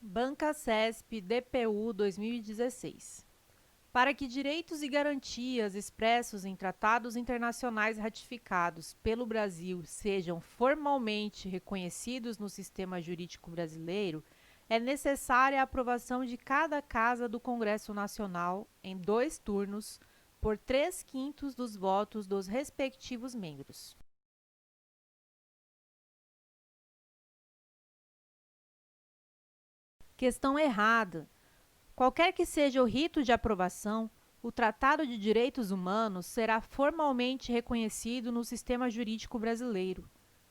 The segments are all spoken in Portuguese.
Banca CESP DPU 2016. Para que direitos e garantias expressos em tratados internacionais ratificados pelo Brasil sejam formalmente reconhecidos no sistema jurídico brasileiro, é necessária a aprovação de cada Casa do Congresso Nacional em 2 turnos, por 3/5 dos votos dos respectivos membros. Questão errada. Qualquer que seja o rito de aprovação, o Tratado de Direitos Humanos será formalmente reconhecido no sistema jurídico brasileiro.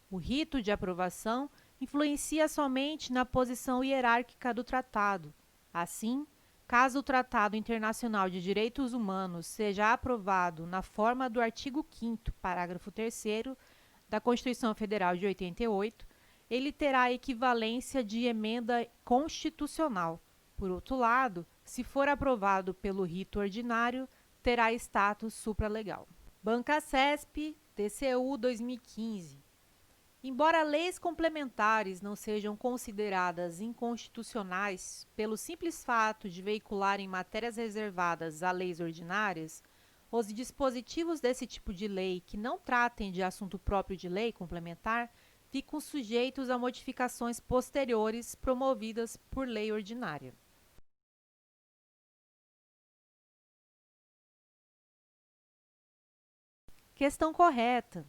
O rito de aprovação influencia somente na posição hierárquica do tratado. Assim, caso o Tratado Internacional de Direitos Humanos seja aprovado na forma do artigo 5º, parágrafo 3º da Constituição Federal de 88, ele terá equivalência de emenda constitucional. Por outro lado, se for aprovado pelo rito ordinário, terá status supralegal. Banca CESP, TCU 2015. Embora leis complementares não sejam consideradas inconstitucionais pelo simples fato de veicularem matérias reservadas a leis ordinárias, os dispositivos desse tipo de lei que não tratem de assunto próprio de lei complementar ficam sujeitos a modificações posteriores promovidas por lei ordinária. Questão correta.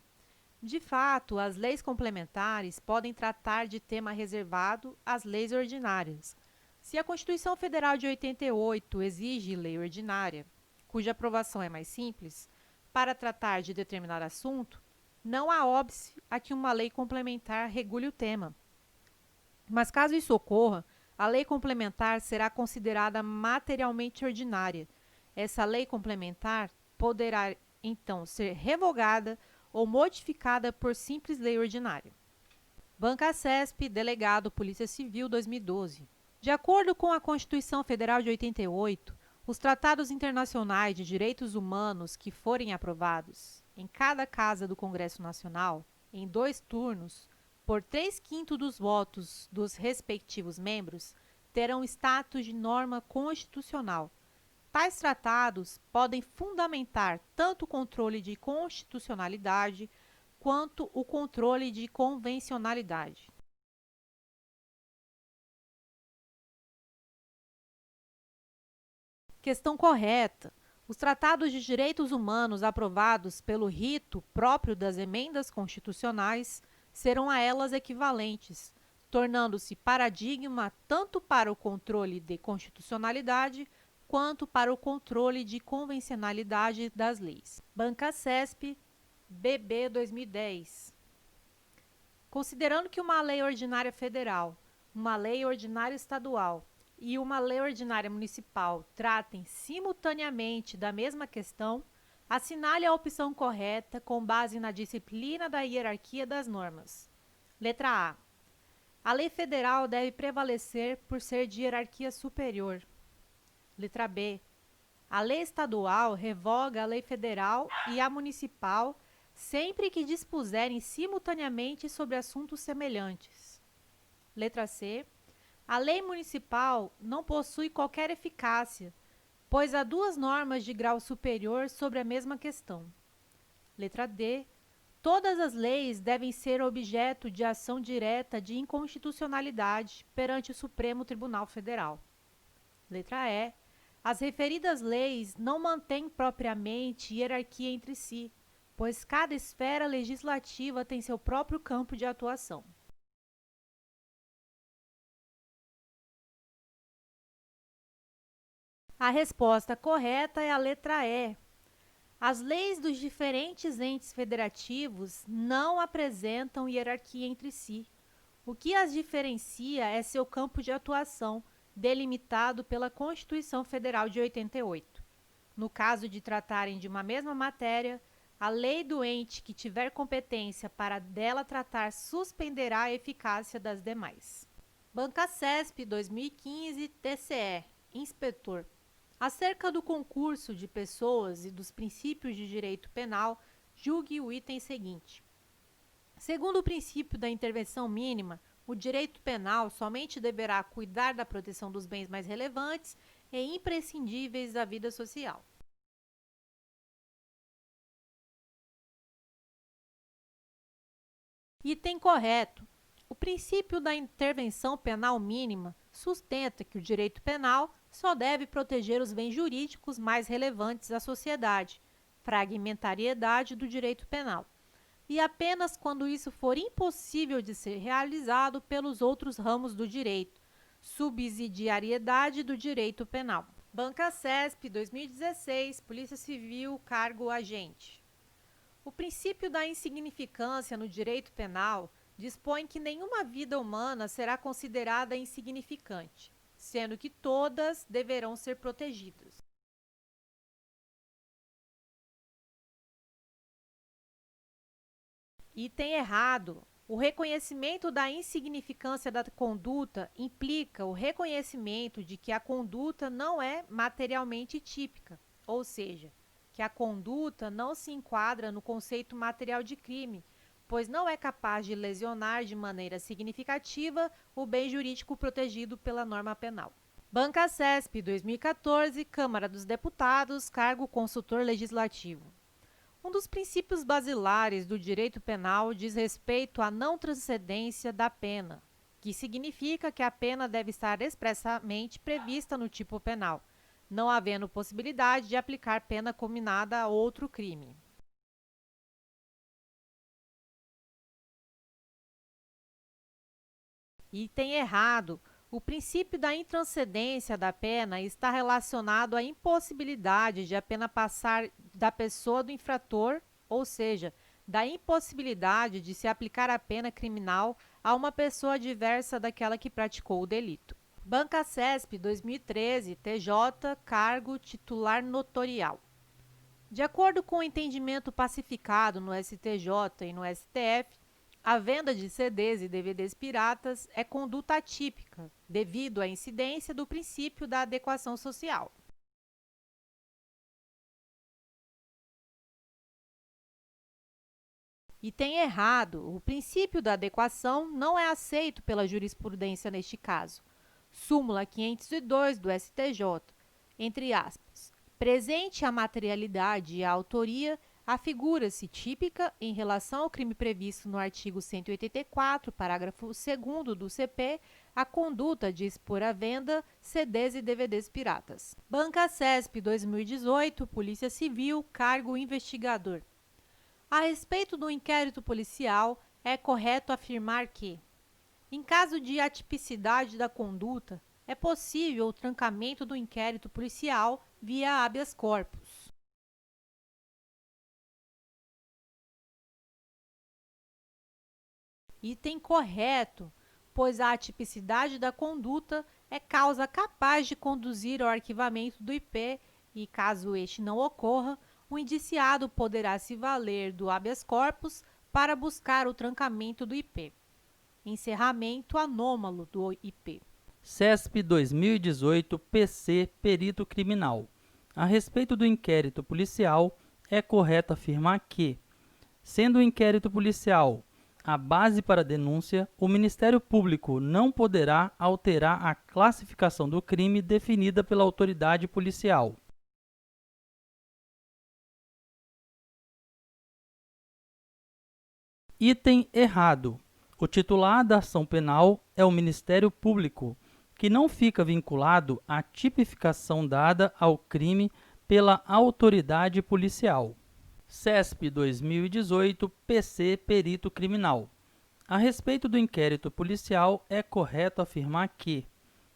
De fato, as leis complementares podem tratar de tema reservado às leis ordinárias. Se a Constituição Federal de 88 exige lei ordinária, cuja aprovação é mais simples, para tratar de determinado assunto, não há óbice a que uma lei complementar regule o tema. Mas caso isso ocorra, a lei complementar será considerada materialmente ordinária. Essa lei complementar poderá, então, ser revogada ou modificada por simples lei ordinária. Banca CESP, Delegado Polícia Civil 2012. De acordo com a Constituição Federal de 88, os tratados internacionais de direitos humanos que forem aprovados em cada Casa do Congresso Nacional, em 2 turnos, por 3/5 dos votos dos respectivos membros, terão status de norma constitucional. Tais tratados podem fundamentar tanto o controle de constitucionalidade quanto o controle de convencionalidade. Questão correta. Os tratados de direitos humanos aprovados pelo rito próprio das emendas constitucionais serão a elas equivalentes, tornando-se paradigma tanto para o controle de constitucionalidade quanto para o controle de convencionalidade das leis. Banca CESP, BB 2010. Considerando que uma lei ordinária federal, uma lei ordinária estadual e uma lei ordinária municipal tratem simultaneamente da mesma questão, assinale a opção correta com base na disciplina da hierarquia das normas. Letra A. A lei federal deve prevalecer por ser de hierarquia superior. Letra B. A lei estadual revoga a lei federal e a municipal sempre que dispuserem simultaneamente sobre assuntos semelhantes. Letra C. A lei municipal não possui qualquer eficácia, pois há 2 normas de grau superior sobre a mesma questão. Letra D. Todas as leis devem ser objeto de ação direta de inconstitucionalidade perante o Supremo Tribunal Federal. Letra E. As referidas leis não mantêm propriamente hierarquia entre si, pois cada esfera legislativa tem seu próprio campo de atuação. A resposta correta é a letra E. As leis dos diferentes entes federativos não apresentam hierarquia entre si. O que as diferencia é seu campo de atuação, delimitado pela Constituição Federal de 88. No caso de tratarem de uma mesma matéria, a lei do ente que tiver competência para dela tratar suspenderá a eficácia das demais. Banca CESP 2015, TCE, Inspetor. Acerca do concurso de pessoas e dos princípios de direito penal, julgue o item seguinte. Segundo o princípio da intervenção mínima, O direito penal somente deverá cuidar da proteção dos bens mais relevantes e imprescindíveis da vida social. Item correto. O princípio da intervenção penal mínima sustenta que o direito penal só deve proteger os bens jurídicos mais relevantes à sociedade, fragmentariedade do direito penal, e apenas quando isso for impossível de ser realizado pelos outros ramos do direito, subsidiariedade do direito penal. Banca CESP 2016, Polícia Civil, cargo agente. O princípio da insignificância no direito penal dispõe que nenhuma vida humana será considerada insignificante, sendo que todas deverão ser protegidas. Item errado. O reconhecimento da insignificância da conduta implica o reconhecimento de que a conduta não é materialmente típica, ou seja, que a conduta não se enquadra no conceito material de crime, pois não é capaz de lesionar de maneira significativa o bem jurídico protegido pela norma penal. Banca CESP 2014, Câmara dos Deputados, cargo consultor legislativo. Um dos princípios basilares do direito penal diz respeito à não transcendência da pena, que significa que a pena deve estar expressamente prevista no tipo penal, não havendo possibilidade de aplicar pena combinada a outro crime. Item errado. O princípio da intranscendência da pena está relacionado à impossibilidade de a pena passar da pessoa do infrator, ou seja, da impossibilidade de se aplicar a pena criminal a uma pessoa diversa daquela que praticou o delito. Banca CESP 2013, TJ, cargo titular notorial. De acordo com o entendimento pacificado no STJ e no STF, a venda de CDs e DVDs piratas é conduta atípica, devido à incidência do princípio da adequação social. Item errado. O princípio da adequação não é aceito pela jurisprudência neste caso. Súmula 502 do STJ, entre aspas. Presente a materialidade e a autoria, afigura-se típica, em relação ao crime previsto no artigo 184, parágrafo 2º do CP, a conduta de expor à venda CDs e DVDs piratas. Banca CESP 2018, Polícia Civil, cargo investigador. A respeito do inquérito policial, é correto afirmar que, em caso de atipicidade da conduta, é possível o trancamento do inquérito policial via habeas corpus. Item correto, pois a atipicidade da conduta é causa capaz de conduzir ao arquivamento do IP e, caso este não ocorra, o indiciado poderá se valer do habeas corpus para buscar o trancamento do IP. Encerramento anômalo do IP. CESP 2018, PC, Perito Criminal. A respeito do inquérito policial, é correto afirmar que, sendo o inquérito policial a base para a denúncia, o Ministério Público não poderá alterar a classificação do crime definida pela autoridade policial. Item errado. O titular da ação penal é o Ministério Público, que não fica vinculado à tipificação dada ao crime pela autoridade policial. CESP 2018, PC, Perito Criminal. A respeito do inquérito policial, é correto afirmar que,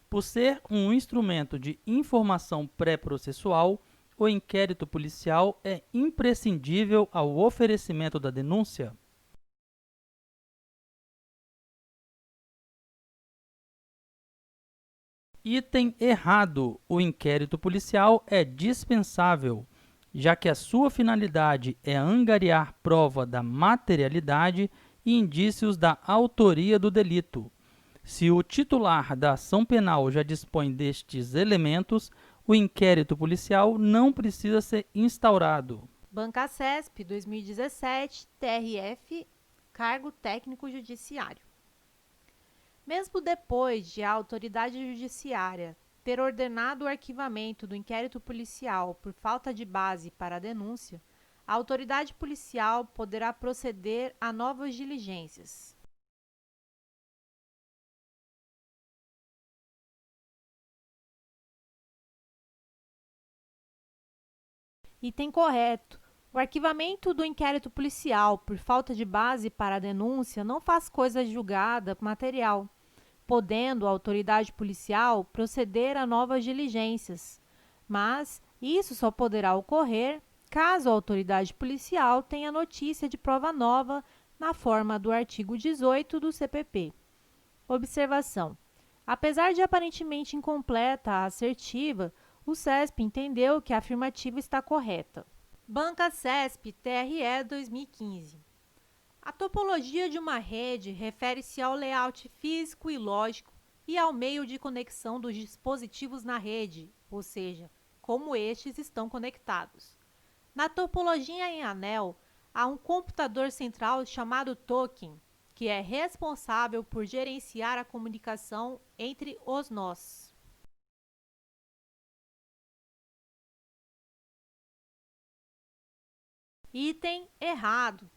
por ser um instrumento de informação pré-processual, o inquérito policial é imprescindível ao oferecimento da denúncia. Item errado. O inquérito policial é dispensável, já que a sua finalidade é angariar prova da materialidade e indícios da autoria do delito. Se o titular da ação penal já dispõe destes elementos, o inquérito policial não precisa ser instaurado. Banca CESP 2017, TRF, cargo técnico judiciário. Mesmo depois de a autoridade judiciária ter ordenado o arquivamento do inquérito policial por falta de base para a denúncia, a autoridade policial poderá proceder a novas diligências. Item correto. O arquivamento do inquérito policial por falta de base para a denúncia não faz coisa julgada material, podendo a autoridade policial proceder a novas diligências, mas isso só poderá ocorrer caso a autoridade policial tenha notícia de prova nova na forma do artigo 18 do CPP. Observação: apesar de aparentemente incompleta a assertiva, o CESP entendeu que a afirmativa está correta. Banca CESP TRE 2015. A topologia de uma rede refere-se ao layout físico e lógico e ao meio de conexão dos dispositivos na rede, ou seja, como estes estão conectados. Na topologia em anel, há um computador central chamado token, que é responsável por gerenciar a comunicação entre os nós. Item errado.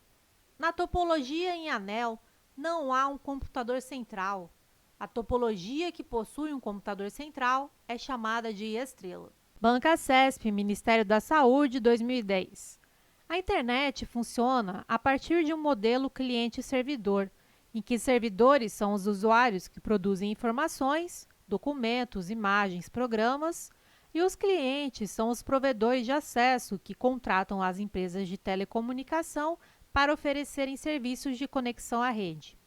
Na topologia em anel, não há um computador central. A topologia que possui um computador central é chamada de estrela. Banca CESP, Ministério da Saúde, 2010. A internet funciona a partir de um modelo cliente-servidor, em que servidores são os usuários que produzem informações, documentos, imagens, programas, e os clientes são os provedores de acesso que contratam as empresas de telecomunicação para oferecerem serviços de conexão à rede.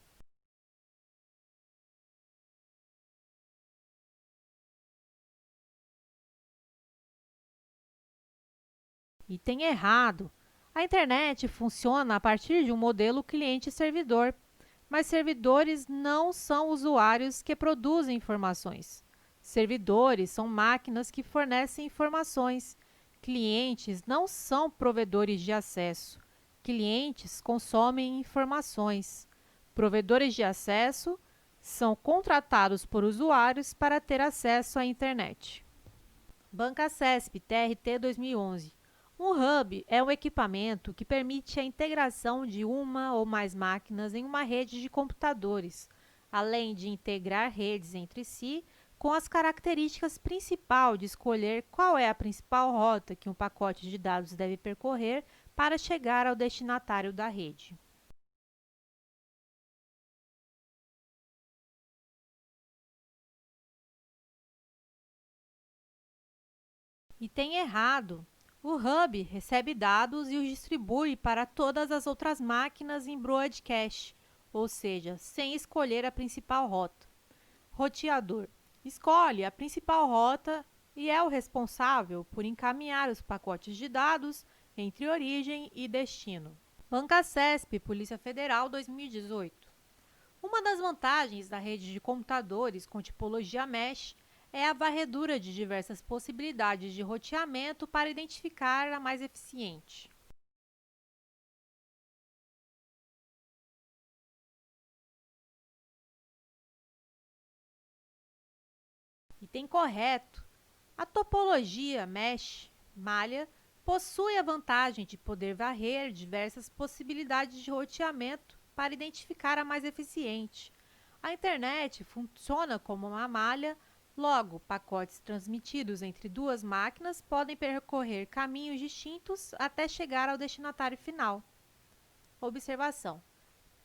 Item errado. A internet funciona a partir de um modelo cliente-servidor, mas servidores não são usuários que produzem informações. Servidores são máquinas que fornecem informações. Clientes não são provedores de acesso. Clientes consomem informações. Provedores de acesso são contratados por usuários para ter acesso à internet. Banca CESP TRT 2011. Um hub é um equipamento que permite a integração de uma ou mais máquinas em uma rede de computadores, além de integrar redes entre si, com as características principais de escolher qual é a principal rota que um pacote de dados deve percorrer para chegar ao destinatário da rede. Item errado. O hub recebe dados e os distribui para todas as outras máquinas em broadcast, ou seja, sem escolher a principal rota. Roteador. Escolhe a principal rota e é o responsável por encaminhar os pacotes de dados entre origem e destino. Banca CESP, Polícia Federal, 2018. Uma das vantagens da rede de computadores com tipologia mesh é a varredura de diversas possibilidades de roteamento para identificar a mais eficiente. Item correto. A topologia mesh, malha, possui a vantagem de poder varrer diversas possibilidades de roteamento para identificar a mais eficiente. A internet funciona como uma malha. Logo, pacotes transmitidos entre duas máquinas podem percorrer caminhos distintos até chegar ao destinatário final. Observação: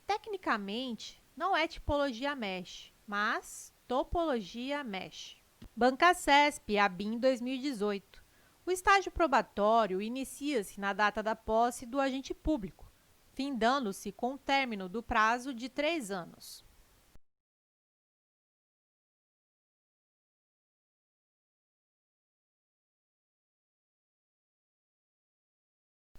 tecnicamente, não é tipologia mesh, mas topologia mesh. Banca CESP, ABIN 2018. O estágio probatório inicia-se na data da posse do agente público, findando-se com o término do prazo de 3 anos.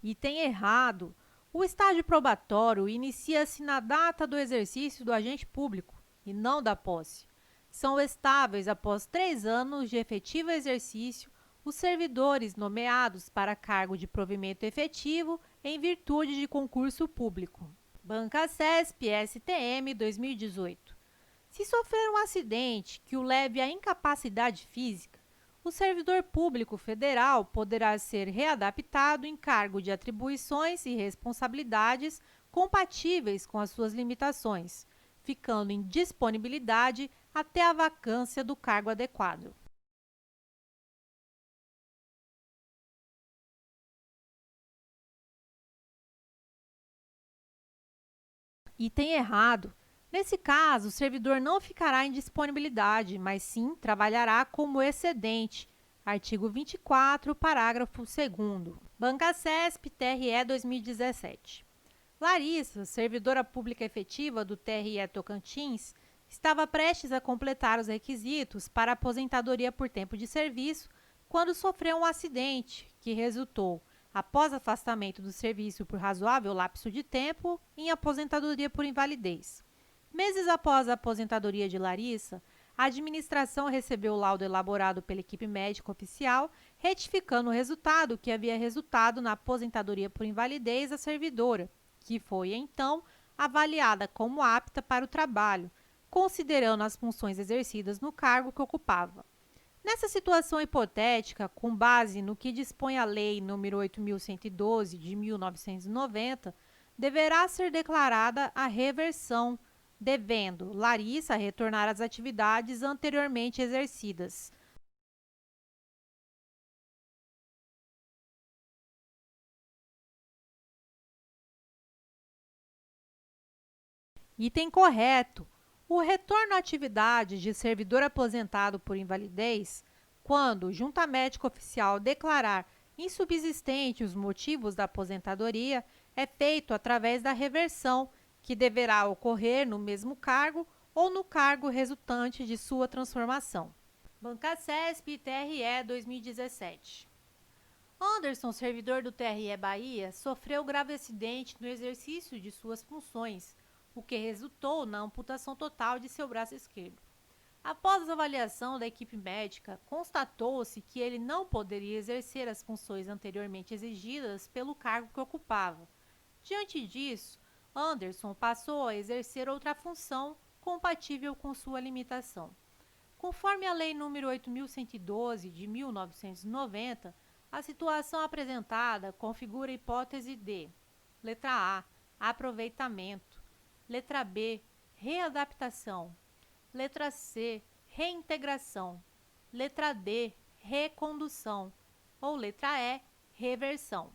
Item errado. O estágio probatório inicia-se na data do exercício do agente público e não da posse. São estáveis após 3 anos de efetivo exercício os servidores nomeados para cargo de provimento efetivo em virtude de concurso público. Banca CESP STM 2018. Se sofrer um acidente que o leve à incapacidade física, o servidor público federal poderá ser readaptado em cargo de atribuições e responsabilidades compatíveis com as suas limitações, ficando em disponibilidade até a vacância do cargo adequado. Item errado. Nesse caso, o servidor não ficará em disponibilidade, mas sim trabalhará como excedente. Artigo 24, parágrafo 2º. Bancasesp, TRE 2017. Larissa, servidora pública efetiva do TRE Tocantins, estava prestes a completar os requisitos para aposentadoria por tempo de serviço quando sofreu um acidente que resultou, após afastamento do serviço por razoável lapso de tempo, em aposentadoria por invalidez. Meses após a aposentadoria de Larissa, a administração recebeu o laudo elaborado pela equipe médica oficial, retificando o resultado que havia resultado na aposentadoria por invalidez da servidora, que foi, então, avaliada como apta para o trabalho, considerando as funções exercidas no cargo que ocupava. Nessa situação hipotética, com base no que dispõe a Lei nº 8.112, de 1990, deverá ser declarada a reversão, devendo Larissa retornar às atividades anteriormente exercidas. Item correto. O retorno à atividade de servidor aposentado por invalidez, quando junta médica oficial declarar insubsistente os motivos da aposentadoria, é feito através da reversão, que deverá ocorrer no mesmo cargo ou no cargo resultante de sua transformação. Bancasesp, TRE 2017. Anderson, servidor do TRE Bahia, sofreu grave acidente no exercício de suas funções, o que resultou na amputação total de seu braço esquerdo. Após a avaliação da equipe médica, constatou-se que ele não poderia exercer as funções anteriormente exigidas pelo cargo que ocupava. Diante disso, Anderson passou a exercer outra função compatível com sua limitação. Conforme a Lei nº 8.112, de 1990, a situação apresentada configura a hipótese de: letra A, aproveitamento; letra B, readaptação; letra C, reintegração; letra D, recondução; ou letra E, reversão.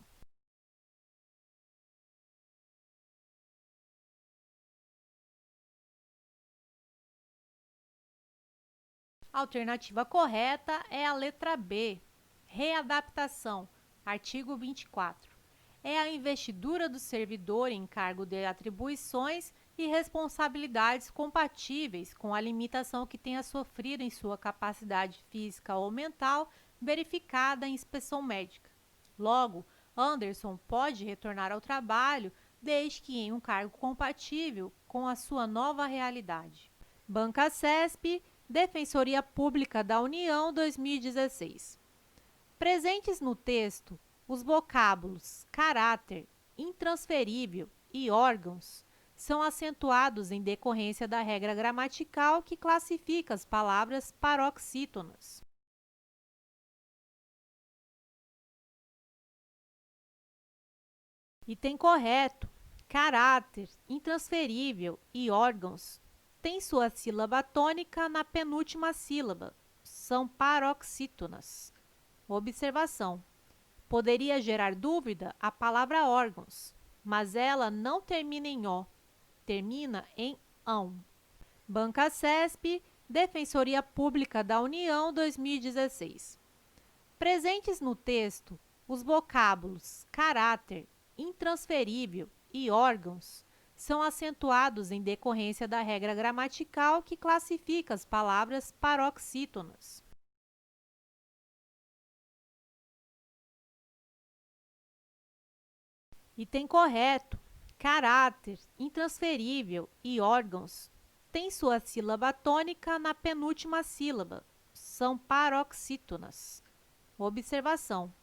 A alternativa correta é a letra B, readaptação, artigo 24. É a investidura do servidor em cargo de atribuições e responsabilidades compatíveis com a limitação que tenha sofrido em sua capacidade física ou mental verificada em inspeção médica. Logo, Anderson pode retornar ao trabalho desde que em um cargo compatível com a sua nova realidade. Bancasesp, Defensoria Pública da União 2016. Presentes no texto, os vocábulos caráter, intransferível e órgãos são acentuados em decorrência da regra gramatical que classifica as palavras paroxítonas. Item correto. Caráter, intransferível e órgãos têm sua sílaba tônica na penúltima sílaba. São paroxítonas. Observação: poderia gerar dúvida a palavra órgãos, mas ela não termina em O, termina em ão. Bancasesp, Defensoria Pública da União 2016. Presentes no texto, os vocábulos caráter, intransferível e órgãos são acentuados em decorrência da regra gramatical que classifica as palavras paroxítonas. Item correto. Caráter, intransferível e órgãos têm sua sílaba tônica na penúltima sílaba. São paroxítonas. Observação: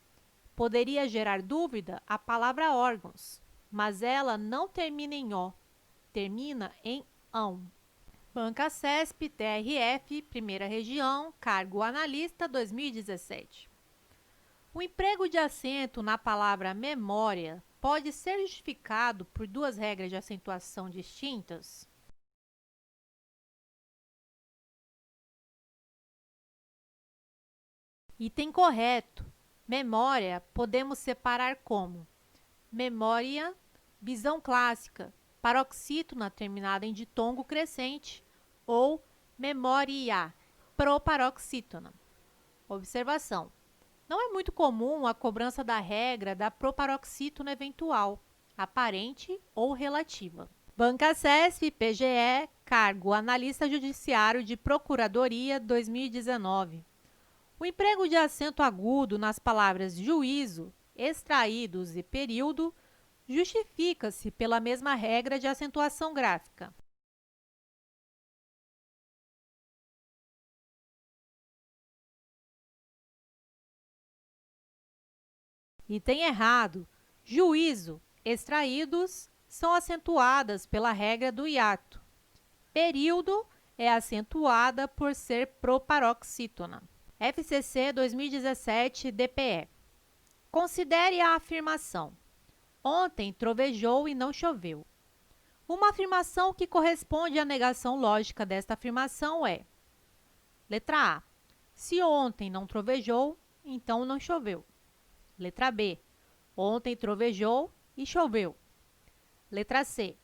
poderia gerar dúvida a palavra órgãos, mas ela não termina em O, termina em ão. Banca CESP, TRF, Primeira Região, cargo analista 2017. O emprego de acento na palavra memória pode ser justificado por duas regras de acentuação distintas? Item correto. Memória podemos separar como memória, visão clássica, paroxítona terminada em ditongo crescente, ou memória, proparoxítona. Observação. Não é muito comum a cobrança da regra da proparoxítona eventual, aparente ou relativa. Banca CESP, PGE, cargo analista judiciário de Procuradoria 2019. O emprego de acento agudo nas palavras juízo, extraídos e período justifica-se pela mesma regra de acentuação gráfica. Item errado. Juízo, extraídos, são acentuadas pela regra do hiato. Período é acentuada por ser proparoxítona. FCC 2017, DPE. Considere a afirmação: ontem trovejou e não choveu. Uma afirmação que corresponde à negação lógica desta afirmação é: letra A. Se ontem não trovejou, então não choveu. Letra B. Ontem trovejou e choveu. Letra C.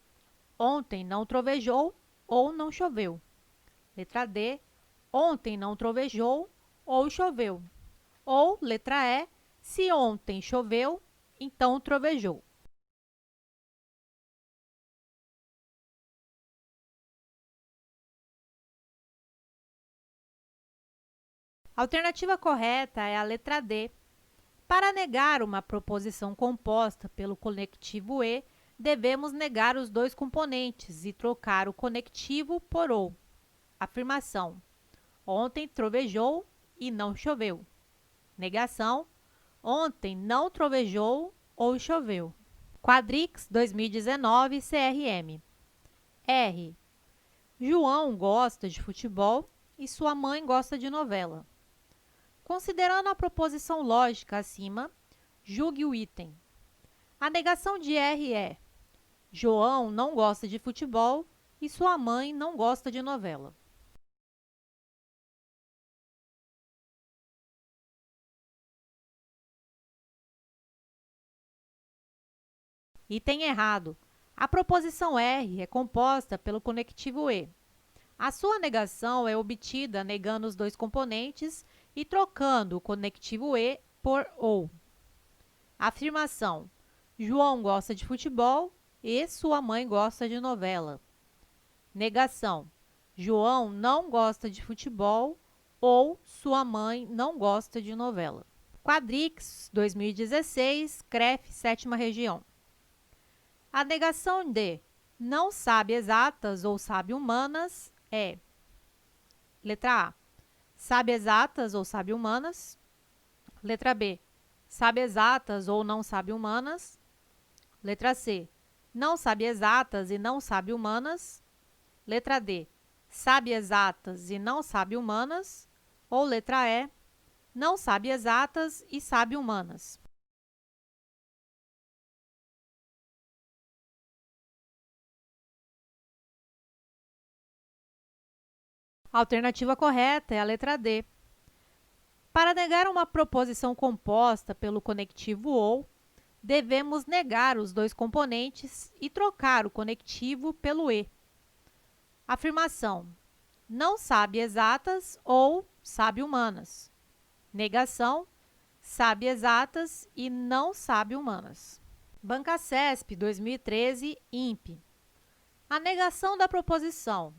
Ontem não trovejou ou não choveu. Letra D. Ontem não trovejou ou choveu. Ou, letra E. Se ontem choveu, então trovejou. A alternativa correta é a letra D. Para negar uma proposição composta pelo conectivo E, devemos negar os dois componentes e trocar o conectivo por ou. Afirmação: ontem trovejou e não choveu. Negação: ontem não trovejou ou choveu. Quadrix 2019, CRM. R. João gosta de futebol e sua mãe gosta de novela. Considerando a proposição lógica acima, julgue o item. A negação de R é: João não gosta de futebol e sua mãe não gosta de novela. Item errado. A proposição R é composta pelo conectivo E. A sua negação é obtida negando os dois componentes e trocando o conectivo E por ou. Afirmação: João gosta de futebol e sua mãe gosta de novela. Negação: João não gosta de futebol ou sua mãe não gosta de novela. Quadrix 2016, CREF, 7ª Região. A negação de não sabe exatas ou sabe humanas é: letra A. Sabe exatas ou sabe humanas. Letra B. Sabe exatas ou não sabe humanas. Letra C. Não sabe exatas e não sabe humanas. Letra D. Sabe exatas e não sabe humanas. Ou letra E. Não sabe exatas e sabe humanas. A alternativa correta é a letra D. Para negar uma proposição composta pelo conectivo ou, devemos negar os dois componentes e trocar o conectivo pelo e. Afirmação: não sabe exatas ou sabe humanas. Negação: sabe exatas e não sabe humanas. Banca CESP 2013, INPE. A negação da proposição: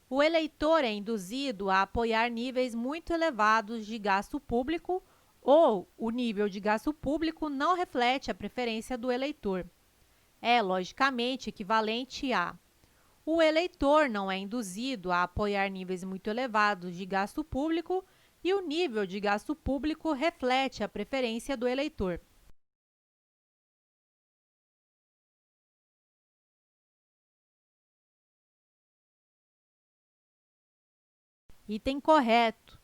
o eleitor é induzido a apoiar níveis muito elevados de gasto público ou o nível de gasto público não reflete a preferência do eleitor. É, logicamente, equivalente a: o eleitor não é induzido a apoiar níveis muito elevados de gasto público e o nível de gasto público reflete a preferência do eleitor. Item correto.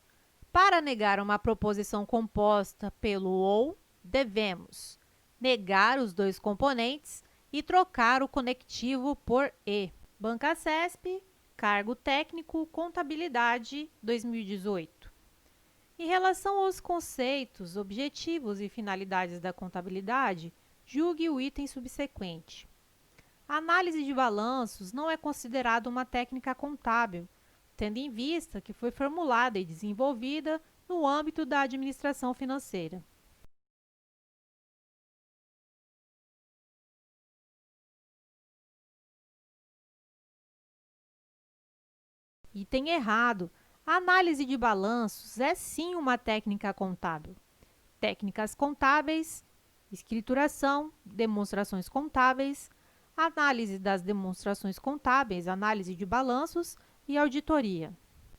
Para negar uma proposição composta pelo ou, devemos negar os dois componentes e trocar o conectivo por e. Banca CESP, cargo técnico, contabilidade 2018. Em relação aos conceitos, objetivos e finalidades da contabilidade, julgue o item subsequente. A análise de balanços não é considerada uma técnica contábil, tendo em vista que foi formulada e desenvolvida no âmbito da administração financeira. Item errado. A análise de balanços é sim uma técnica contábil. Técnicas contábeis, escrituração, demonstrações contábeis, análise das demonstrações contábeis, análise de balanços e auditoria.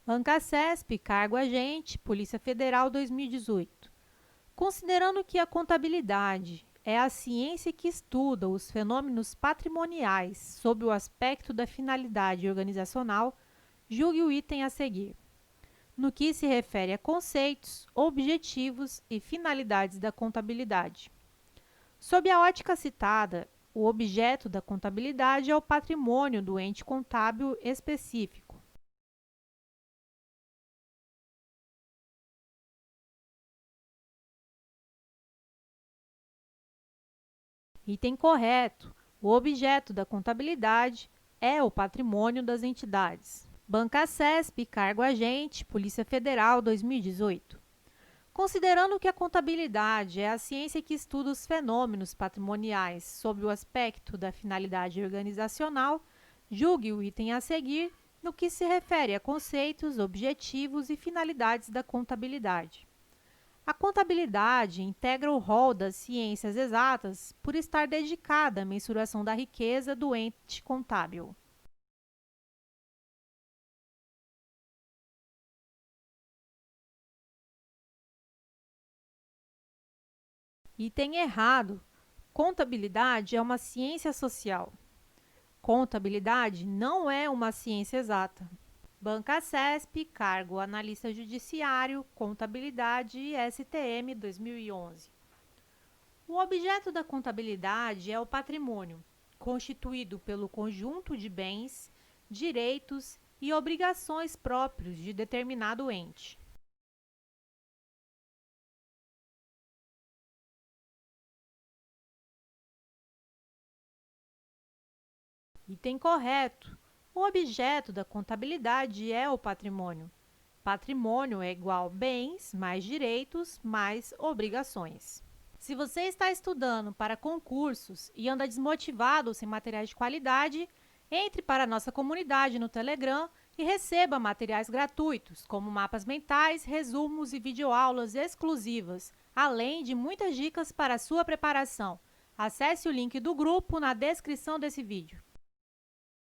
Banca CESP, cargo agente, Polícia Federal 2018. Considerando que a contabilidade é a ciência que estuda os fenômenos patrimoniais sob o aspecto da finalidade organizacional, julgue o item a seguir. No que se refere a conceitos, objetivos e finalidades da contabilidade. Sob a ótica citada, o objeto da contabilidade é o patrimônio do ente contábil específico. Item correto. O objeto da contabilidade é o patrimônio das entidades. Banca CESP, cargo agente, Polícia Federal 2018. Considerando que a contabilidade é a ciência que estuda os fenômenos patrimoniais sob o aspecto da finalidade organizacional, julgue o item a seguir no que se refere a conceitos, objetivos e finalidades da contabilidade. A contabilidade integra o rol das ciências exatas por estar dedicada à mensuração da riqueza do ente contábil. Item errado. Contabilidade é uma ciência social. Contabilidade não é uma ciência exata. Banca CESP, cargo analista judiciário, contabilidade e STM 2011. O objeto da contabilidade é o patrimônio, constituído pelo conjunto de bens, direitos e obrigações próprios de determinado ente. Item correto. O objeto da contabilidade é o patrimônio. Patrimônio é igual bens mais direitos mais obrigações. Se você está estudando para concursos e anda desmotivado sem materiais de qualidade, entre para a nossa comunidade no Telegram e receba materiais gratuitos, como mapas mentais, resumos e videoaulas exclusivas, além de muitas dicas para a sua preparação. Acesse o link do grupo na descrição desse vídeo.